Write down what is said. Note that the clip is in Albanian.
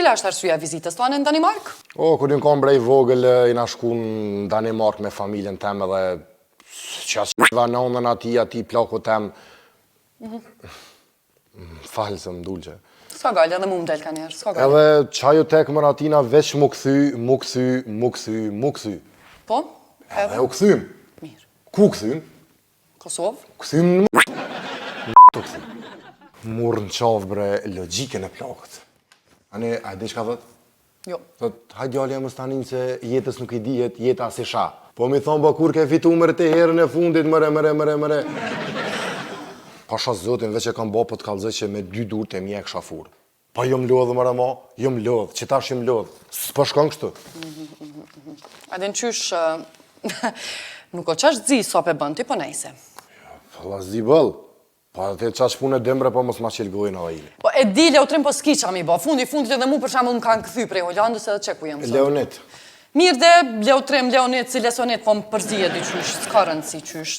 Cila është arsyeja e vizitës tonë në Danimark? Kur unë kam brej vogël, i na shku në Danimark me familjen tem edhe që asë nënën ati plaku tem. Falë se më dulqe. Ska gale, edhe mu më del ka njerë, ska gale. Edhe qaju tek më atina veç mu këthy. Po? Edhe u këthym. Mirë. Ku këthym? Kosovë? Këthym në të këthym. Murë në qavë bre logikën e plakët. Ani, a di shka thët? Jo. Thët, hajtë gjallë jam stanin se jetës nuk i dijet, jeta si sha. Po mi thonë, ba kur ke fitu mërë të herën e fundit, mëre. Pasha zotin, veç e kam ba për të kalzë që me 2 dur të mjek shafur. Pa jom lodhë mëre ma, jom lodhë, që tash jom lodhë. S'po shkon kështu. A din qysh, nuk o qash zi sa pe bënd ti, po nejse. Falla zi bëll. Pa të qash punë e dëmbre, po mos ma qilgojnë a ili. Po e di Leotrim, po s'ki qa mi ba. Fundit edhe mu për shambull më kanë këthy prej Hollandës edhe që ku jem sot. Leonit. Mirë dhe Leotrim, Leonit, si Lesonit, po më përzije dy qysh, s'ka rëndësi qysh.